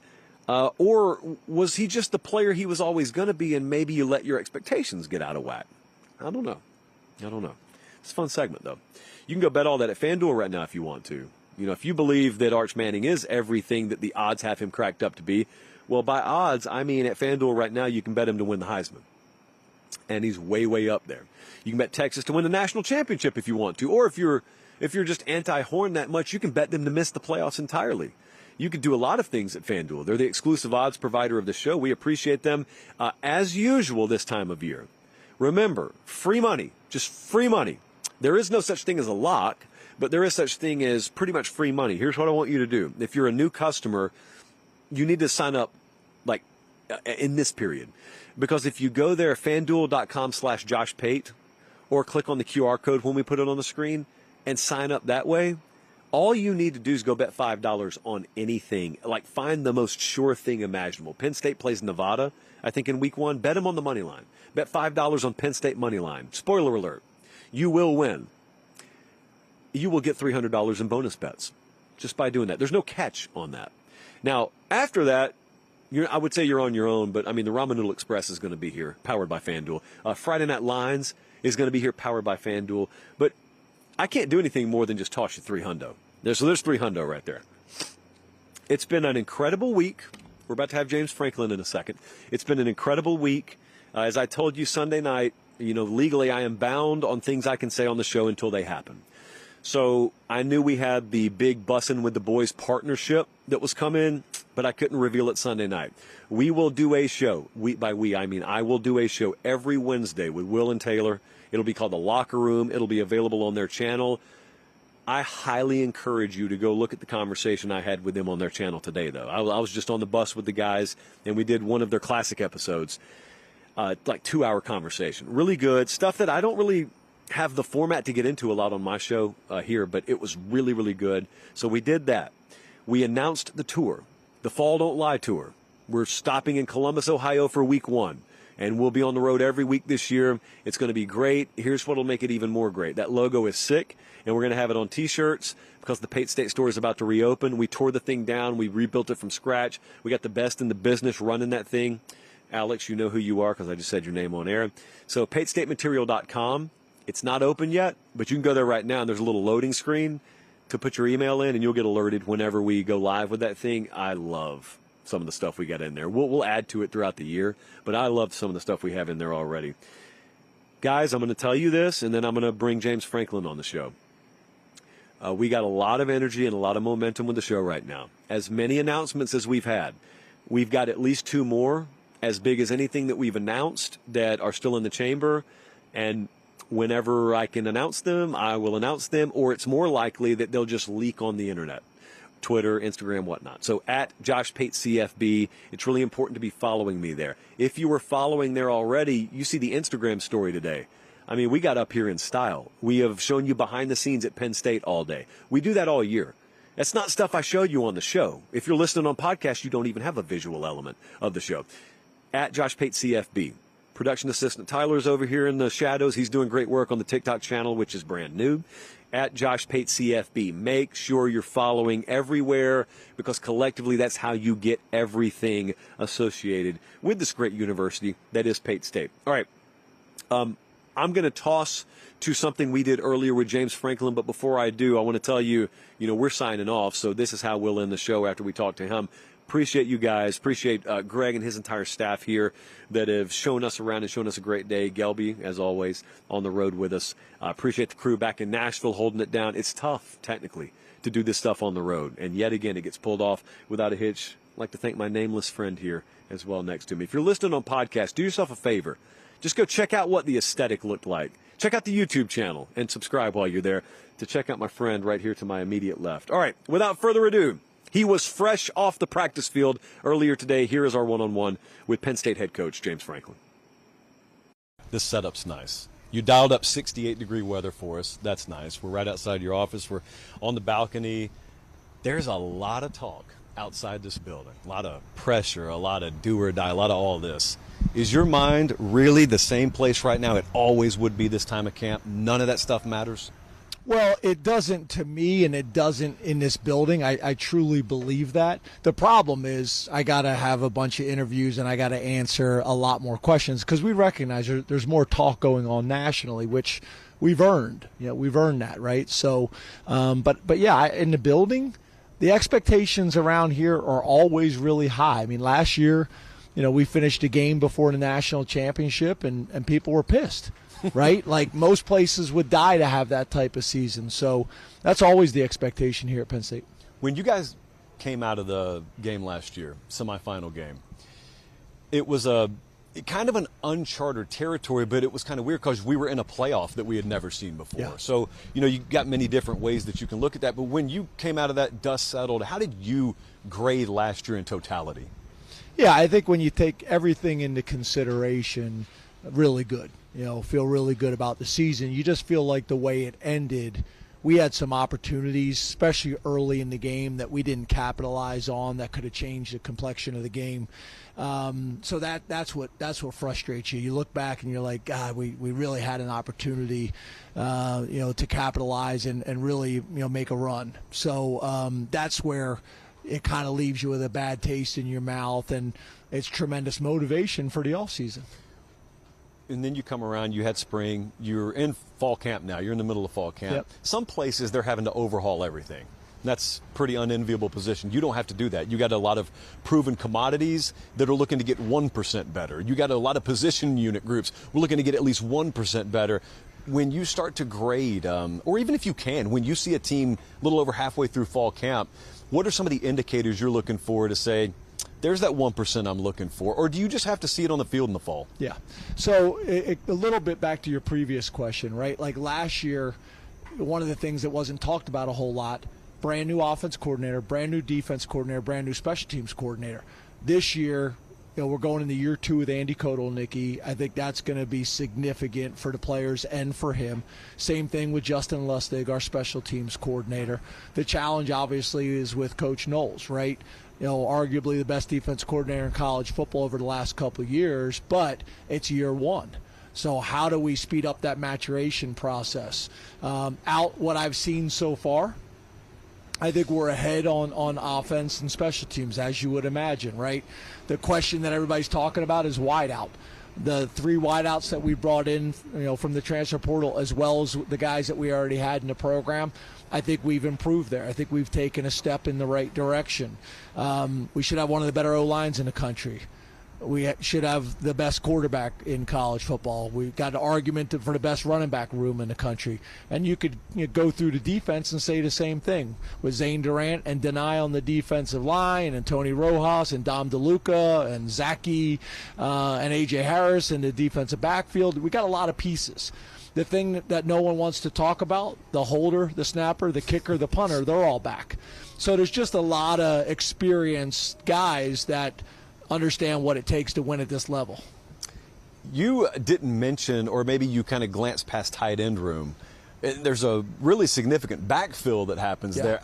Or was he just the player he was always going to be, and maybe you let your expectations get out of whack? I don't know. It's a fun segment, though. You can go bet all that at FanDuel right now if you want to. You know, if you believe that Arch Manning is everything that the odds have him cracked up to be, well, by odds, I mean at FanDuel right now you can bet him to win the Heisman. And he's way, way up there. You can bet Texas to win the national championship if you want to. Or if you're just anti-Horn that much, you can bet them to miss the playoffs entirely. You can do a lot of things at FanDuel. They're the exclusive odds provider of the show. We appreciate them as usual this time of year. Remember, free money, just free money. There is no such thing as a lock, but there is such thing as pretty much free money. Here's what I want you to do. If you're a new customer, you need to sign up like in this period. Because if you go there, FanDuel.com/Josh Pate, or click on the QR code when we put it on the screen, and sign up that way, all you need to do is go bet $5 on anything. Like, find the most sure thing imaginable. Penn State plays Nevada, I think, in week 1. Bet them on the money line. Bet $5 on Penn State money line. Spoiler alert, you will win. You will get $300 in bonus bets just by doing that. There's no catch on that. Now, after that, I would say you're on your own, but, I mean, the Ramen Noodle Express is going to be here, powered by FanDuel. Friday Night Lines is going to be here, powered by FanDuel. But I can't do anything more than just toss you $300. So there's $300 right there. It's been an incredible week. We're about to have James Franklin in a second. It's been an incredible week. As I told you Sunday night, legally I am bound on things I can say on the show until they happen. So I knew we had the big Bussin' with the Boys partnership that was coming, but I couldn't reveal it Sunday night. We will do a show. I will do a show every Wednesday with Will and Taylor. It'll be called The Locker Room. It'll be available on their channel. I highly encourage you to go look at the conversation I had with them on their channel today, though. I was just on the bus with the guys, and we did one of their classic episodes, like 2-hour conversation. Really good stuff that I don't really have the format to get into a lot on my show here, but it was really, really good. So we did that. We announced the tour, the Fall Don't Lie tour. We're stopping in Columbus, Ohio for week 1, and we'll be on the road every week this year. It's going to be great. Here's what will make it even more great. That logo is sick, and we're going to have it on T-shirts because the Pate State store is about to reopen. We tore the thing down. We rebuilt it from scratch. We got the best in the business running that thing. Alex, you know who you are because I just said your name on air. So PateStateMaterial.com. It's not open yet, but you can go there right now, and there's a little loading screen to put your email in, and you'll get alerted whenever we go live with that thing. I love some of the stuff we got in there. We'll add to it throughout the year, but I love some of the stuff we have in there already. Guys, I'm going to tell you this, and then I'm going to bring James Franklin on the show. We got a lot of energy and a lot of momentum with the show right now. As many announcements as we've had, we've got at least 2 more as big as anything that we've announced that are still in the chamber, and whenever I can announce them, I will announce them, or it's more likely that they'll just leak on the internet, Twitter, Instagram, whatnot. So at Josh Pate CFB, it's really important to be following me there. If you were following there already, you see the Instagram story today. I mean, we got up here in style. We have shown you behind the scenes at Penn State all day. We do that all year. That's not stuff I showed you on the show. If you're listening on podcast, you don't even have a visual element of the show. At Josh Pate CFB. Production assistant Tyler's over here in the shadows. He's doing great work on the TikTok channel, which is brand new. At Josh Pate CFB. Make sure you're following everywhere because collectively that's how you get everything associated with this great university that is Pate State. All right. I'm going to toss to something we did earlier with James Franklin, but before I do, I want to tell you, we're signing off, so this is how we'll end the show after we talk to him. Appreciate you guys. Appreciate Greg and his entire staff here that have shown us around and shown us a great day. Gelby, as always, on the road with us. Appreciate the crew back in Nashville holding it down. It's tough, technically, to do this stuff on the road, and yet again, it gets pulled off without a hitch. I'd like to thank my nameless friend here as well next to me. If you're listening on podcast, do yourself a favor. Just go check out what the aesthetic looked like. Check out the YouTube channel and subscribe while you're there to check out my friend right here to my immediate left. All right, without further ado, he was fresh off the practice field earlier today. Here is our one-on-one with Penn State head coach James Franklin. This setup's nice. You dialed up 68-degree weather for us. That's nice. We're right outside your office. We're on the balcony. There's a lot of talk outside this building. A lot of pressure, a lot of do or die, a lot of all this. Is your mind really the same place right now it always would be this time of camp? None of that stuff matters? Well, it doesn't to me, and it doesn't in this building. I truly believe that. The problem is I got to have a bunch of interviews and I got to answer a lot more questions because we recognize there's more talk going on nationally, which we've earned. We've earned that, right? So, but yeah, in the building, the expectations around here are always really high. I mean, last year, we finished a game before the national championship and people were pissed. Right? Like most places would die to have that type of season. So that's always the expectation here at Penn State. When you guys came out of the game last year, semifinal game, it was kind of an uncharted territory, but it was kind of weird because we were in a playoff that we had never seen before. Yeah. So, you got many different ways that you can look at that. But when you came out of that, dust settled, how did you grade last year in totality? Yeah, I think when you take everything into consideration, really good. Feel really good about the season. You just feel like the way it ended we had some opportunities, especially early in the game, that we didn't capitalize on that could have changed the complexion of the game. So that's what frustrates you. You look back and you're like, God, we really had an opportunity, to capitalize and really, make a run. So that's where it kind of leaves you with a bad taste in your mouth, and it's tremendous motivation for the offseason. And then you come around, you had spring, you're in fall camp now, you're in the middle of fall camp. Yep. Some places they're having to overhaul everything. That's pretty unenviable position. You don't have to do that. You got a lot of proven commodities that are looking to get 1% better. You got a lot of position unit groups. We're looking to get at least 1% better. When you start to grade, or even if you can, when you see a team a little over halfway through fall camp, what are some of the indicators you're looking for to say, there's that 1% I'm looking for? Or do you just have to see it on the field in the fall? Yeah. So a little bit back to your previous question, right? Like last year, one of the things that wasn't talked about a whole lot, brand new offense coordinator, brand new defense coordinator, brand new special teams coordinator. This year, we're going into year 2 with Andy Kotelnicki. I think that's going to be significant for the players and for him. Same thing with Justin Lustig, our special teams coordinator. The challenge, obviously, is with Coach Knowles, right? Arguably the best defense coordinator in college football over the last couple of years, but it's year 1. So how do we speed up that maturation process? Out what I've seen so far, I think we're ahead on offense and special teams, as you would imagine, right? The question that everybody's talking about is wideout. The 3 wideouts that we brought in, from the transfer portal, as well as the guys that we already had in the program, I think we've improved there. I think we've taken a step in the right direction. We should have one of the better O-lines in the country. We should have the best quarterback in college football. We've got an argument for the best running back room in the country. And you could go through the defense and say the same thing. With Zane Durant and Denai on the defensive line, and Tony Rojas and Dom DeLuca and Zaki and A.J. Harris in the defensive backfield. We got a lot of pieces. The thing that no one wants to talk about, the holder, the snapper, the kicker, the punter, they're all back. So there's just a lot of experienced guys that understand what it takes to win at this level. You didn't mention, or maybe you kind of glanced past tight end room. There's a really significant backfill that happens there.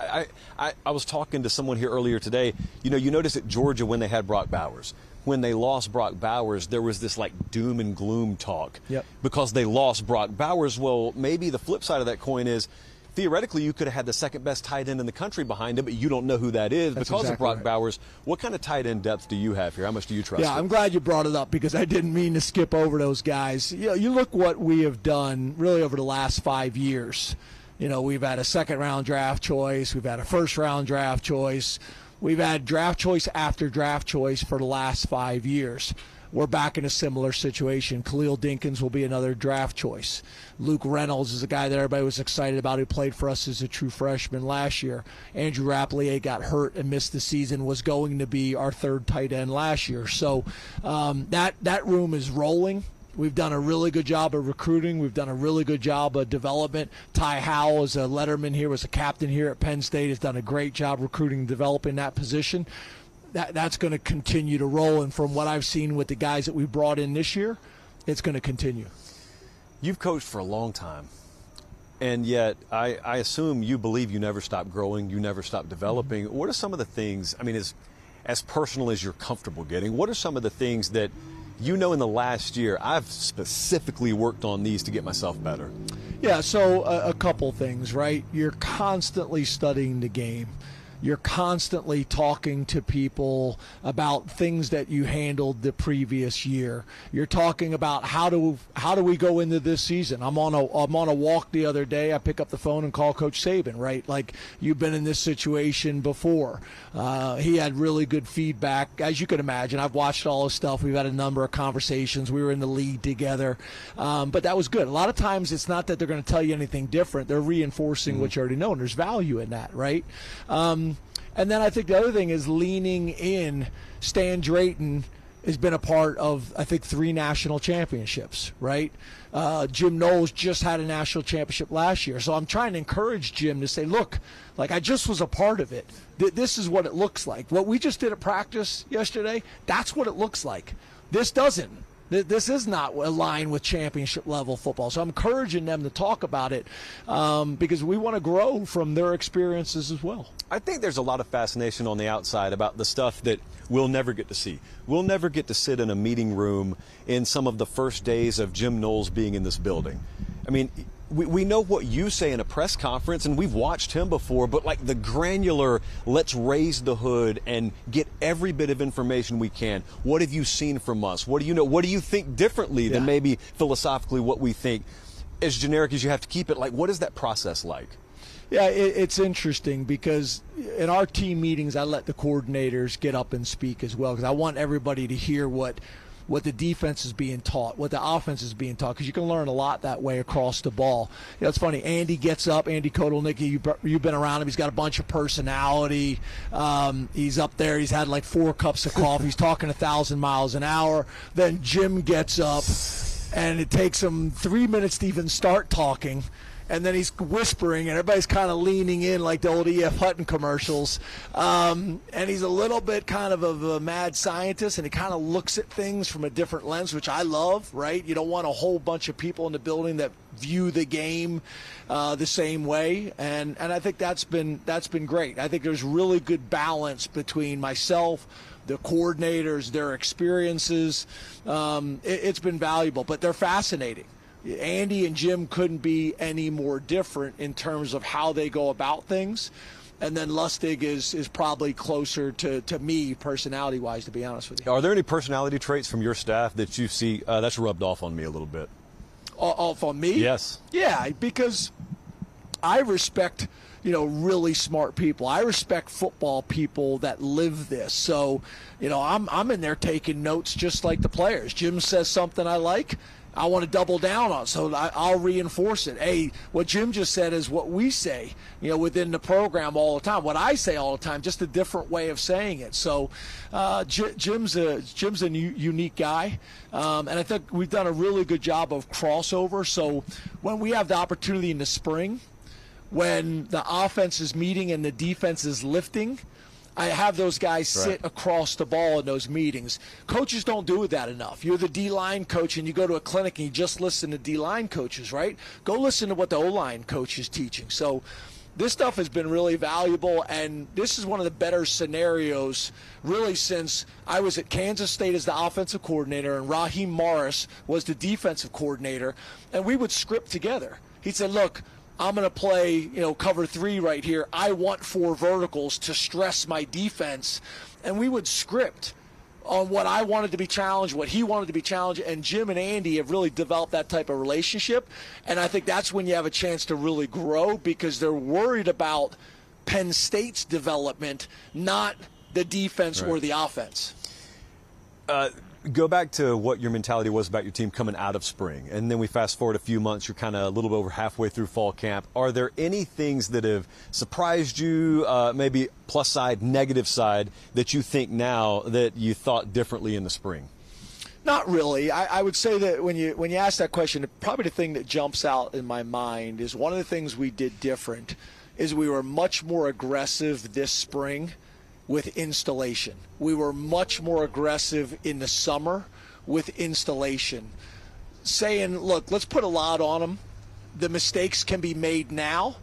I was talking to someone here earlier today. You notice at Georgia when they had Brock Bowers. When they lost Brock Bowers, there was this like doom and gloom talk because they lost Brock Bowers. Well, maybe the flip side of that coin is theoretically you could have had the second best tight end in the country behind him, but you don't know who that is because of Brock Bowers. What kind of tight end depth do you have here? How much do you trust? Yeah, I'm glad you brought it up because I didn't mean to skip over those guys. You look what we have done really over the last 5 years. We've had a second-round draft choice. We've had a first-round draft choice. We've had draft choice after draft choice for the last 5 years. We're back in a similar situation. Khalil Dinkins will be another draft choice. Luke Reynolds is a guy that everybody was excited about who played for us as a true freshman last year. Andrew Rapplier got hurt and missed the season, was going to be our 3rd tight end last year. So that room is rolling. We've done a really good job of recruiting. We've done a really good job of development. Ty Howell is a letterman here, was a captain here at Penn State, has done a great job recruiting and developing that position. That's going to continue to roll, and from what I've seen with the guys that we brought in this year, it's going to continue. You've coached for a long time, and yet I assume you believe you never stop growing, you never stop developing. What are some of the things, as personal as you're comfortable getting, what are some of the things that in the last year, I've specifically worked on these to get myself better? Yeah, so a couple things, right? You're constantly studying the game. You're constantly talking to people about things that you handled the previous year. You're talking about how do we go into this season. I'm on a walk the other day. I pick up the phone and call Coach Saban, right? Like, you've been in this situation before. He had really good feedback. As you can imagine, I've watched all his stuff. We've had a number of conversations. We were in the league together. But that was good. A lot of times it's not that they're going to tell you anything different. They're reinforcing what you already know, and there's value in that, right? And then I think the other thing is leaning in. Stan Drayton has been a part of, I think, 3 national championships, right? Jim Knowles just had a national championship last year. So I'm trying to encourage Jim to say, look, like, I just was a part of it. This is what it looks like. What we just did at practice yesterday, that's what it looks like. This doesn't. This is not aligned with championship level football. So I'm encouraging them to talk about it because we want to grow from their experiences as well. I think there's a lot of fascination on the outside about the stuff that we'll never get to see. We'll never get to sit in a meeting room in some of the first days of Jim Knowles being in this building. I mean, we know what you say in a press conference, and we've watched him before, but like the granular, let's raise the hood and get every bit of information we can. What have you seen from us? What do you know? What do you think differently than maybe philosophically what we think? As generic as you have to keep it, like what is that process like? Yeah, it's interesting because in our team meetings, I let the coordinators get up and speak as well because I want everybody to hear what the defense is being taught, what the offense is being taught, because you can learn a lot that way across the ball. You know, it's funny, Andy gets up, Andy Kotelnicki, you've been around him, he's got a bunch of personality. He's up there, he's had like 4 cups of coffee, he's talking 1,000 miles an hour. Then Jim gets up, and it takes him 3 minutes to even start talking. And then he's whispering, and everybody's kind of leaning in like the old E.F. Hutton commercials. And he's a little bit kind of a mad scientist, and he kind of looks at things from a different lens, which I love, right? You don't want a whole bunch of people in the building that view the game the same way. And I think that's been great. I think there's really good balance between myself, the coordinators, their experiences. It's been valuable, but they're fascinating. Andy and Jim couldn't be any more different in terms of how they go about things. And then Lustig is probably closer to me personality-wise, to be honest with you. Are there any personality traits from your staff that you see that's rubbed off on me a little bit? Off on me? Yes. Yeah, because I respect, really smart people. I respect football people that live this. So, I'm in there taking notes just like the players. Jim says something I like, I want to double down on, so I'll reinforce it. Hey, what Jim just said is what we say, within the program all the time. What I say all the time, just a different way of saying it. So Jim's a unique guy, and I think we've done a really good job of crossover. So when we have the opportunity in the spring, when the offense is meeting and the defense is lifting, I have those guys sit across the ball in those meetings. Coaches don't do that enough. You're the D-line coach, and you go to a clinic and you just listen to D-line coaches, right? Go listen to what the O-line coach is teaching. So this stuff has been really valuable, and this is one of the better scenarios really since I was at Kansas State as the offensive coordinator and Raheem Morris was the defensive coordinator, and we would script together. He'd say, look, I'm going to play, cover 3 right here. I want 4 verticals to stress my defense. And we would script on what I wanted to be challenged, what he wanted to be challenged. And Jim and Andy have really developed that type of relationship. And I think that's when you have a chance to really grow because they're worried about Penn State's development, not the defense or the offense. Go back to what your mentality was about your team coming out of spring, and then we fast forward a few months. You're kind of a little bit over halfway through fall camp. Are there any things that have surprised you, maybe plus side, negative side, that you think now that you thought differently in the spring? Not really. I would say that when you ask that question, probably the thing that jumps out in my mind is one of the things we did different is we were much more aggressive this spring with installation. We were much more aggressive in the summer with installation, saying, look, let's put a lot on them. The mistakes can be made now,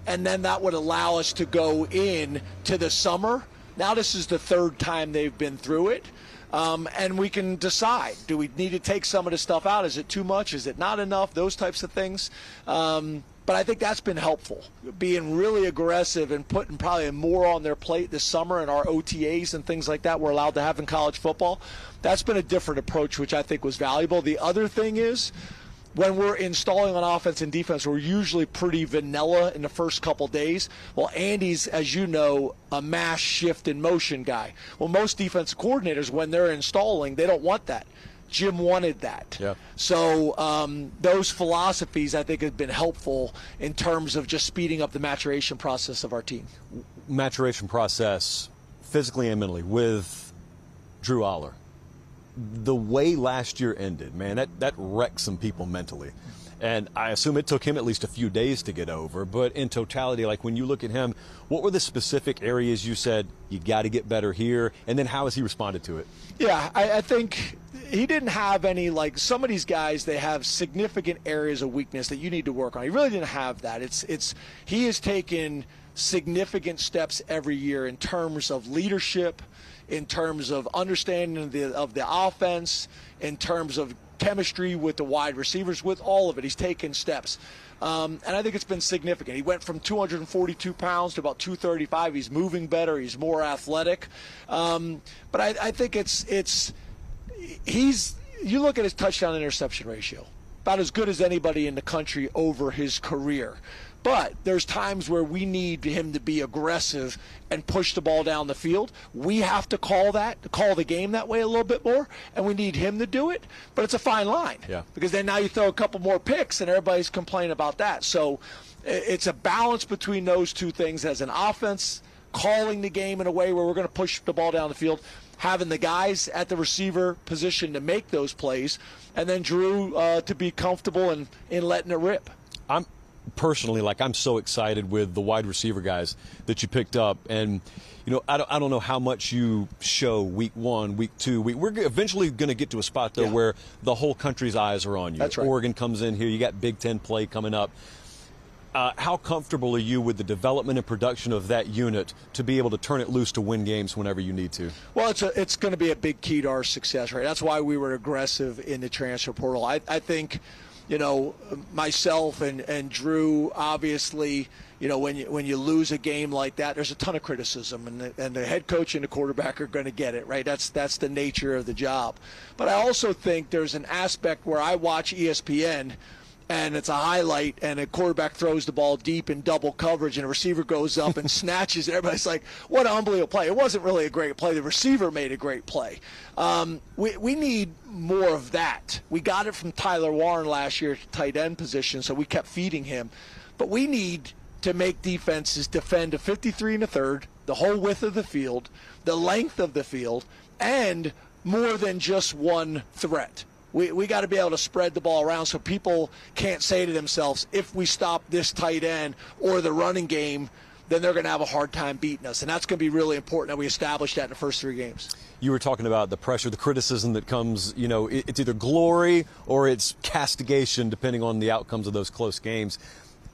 and then that would allow us to go in to the summer. Now this is the 3rd time they've been through it, and we can decide, do we need to take some of the stuff out? Is it too much? Is it not enough? Those types of things. But I think that's been helpful, being really aggressive and putting probably more on their plate this summer and our OTAs and things like that we're allowed to have in college football. That's been a different approach, which I think was valuable. The other thing is when we're installing on offense and defense, we're usually pretty vanilla in the first couple days. Well, Andy's, as you know, a mass shift in motion guy. Well, most defensive coordinators, when they're installing, they don't want that. Jim wanted that. Yeah. So those philosophies, I think, have been helpful in terms of just speeding up the maturation process of our team. Maturation process, physically and mentally, with Drew Aller. The way last year ended, man, that wrecked some people mentally. And I assume it took him at least a few days to get over. But in totality, like when you look at him, what were the specific areas you said, you got to get better here? And then how has he responded to it? Yeah, I think he didn't have any, like some of these guys, they have significant areas of weakness that you need to work on. He really didn't have that. He has taken significant steps every year in terms of leadership, in terms of understanding of the offense, in terms of chemistry with the wide receivers, with all of it. He's taken steps. And I think it's been significant. He went from 242 pounds to about 235. He's moving better. He's more athletic. But I think you look at his touchdown interception ratio, about as good as anybody in the country over his career. But there's times where we need him to be aggressive and push the ball down the field. We have to call the game that way a little bit more, and we need him to do it. But it's a fine line. Yeah. Because then now you throw a couple more picks, and everybody's complaining about that. So it's a balance between those two things as an offense, calling the game in a way where we're going to push the ball down the field, having the guys at the receiver position to make those plays, and then Drew to be comfortable in letting it rip. Personally, I'm so excited with the wide receiver guys that you picked up. And, I don't know how much you show week 1, week 2. We're eventually going to get to a spot, though, where the whole country's eyes are on you. That's right. Oregon comes in here. You got Big Ten play coming up. How comfortable are you with the development and production of that unit to be able to turn it loose to win games whenever you need to? Well, it's going to be a big key to our success, right? That's why we were aggressive in the transfer portal. I think myself and Drew, obviously, when you lose a game like that, there's a ton of criticism, and the head coach and the quarterback are going to get it, right? That's the nature of the job. But I also think there's an aspect where I watch ESPN, and it's a highlight, and a quarterback throws the ball deep in double coverage, and a receiver goes up and snatches it. Everybody's like, what an unbelievable play. It wasn't really a great play. The receiver made a great play. We need more of that. We got it from Tyler Warren last year at the tight end position, so we kept feeding him. But we need to make defenses defend a 53 and a third, the whole width of the field, the length of the field, and more than just one threat. We got to be able to spread the ball around so people can't say to themselves, if we stop this tight end or the running game, then they're going to have a hard time beating us. And that's going to be really important that we establish that in the first 3 games. You were talking about the pressure, the criticism that comes, it's either glory or it's castigation depending on the outcomes of those close games.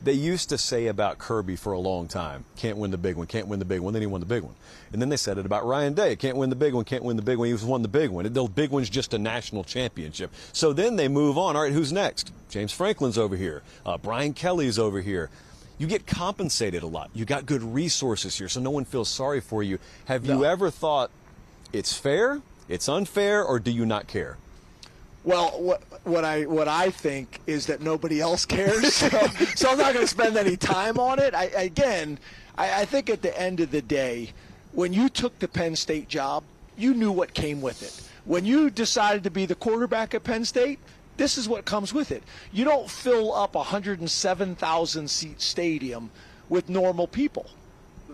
They used to say about Kirby for a long time, can't win the big one, can't win the big one. Then he won the big one. And then they said it about Ryan Day, can't win the big one, can't win the big one. He won the big one. The big one's just a national championship. So then they move on. All right, who's next? James Franklin's over here. Brian Kelly's over here. You get compensated a lot. You got good resources here, so no one feels sorry for you. Have you ever thought it's fair, it's unfair, or do you not care? Well, what I think is that nobody else cares, so I'm not going to spend any time on it. I think at the end of the day, when you took the Penn State job, you knew what came with it. When you decided to be the quarterback at Penn State, this is what comes with it. You don't fill up a 107,000-seat stadium with normal people.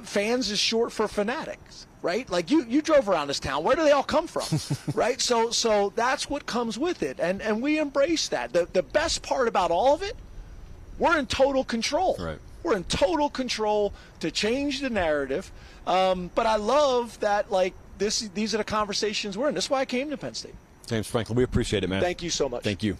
Fans is short for fanatics, right? Like you drove around this town. Where do they all come from, right? So that's what comes with it, and we embrace that. The best part about all of it, we're in total control. Right. We're in total control to change the narrative. But I love that, these are the conversations we're in. That's why I came to Penn State. James Franklin, we appreciate it, man. Thank you so much. Thank you.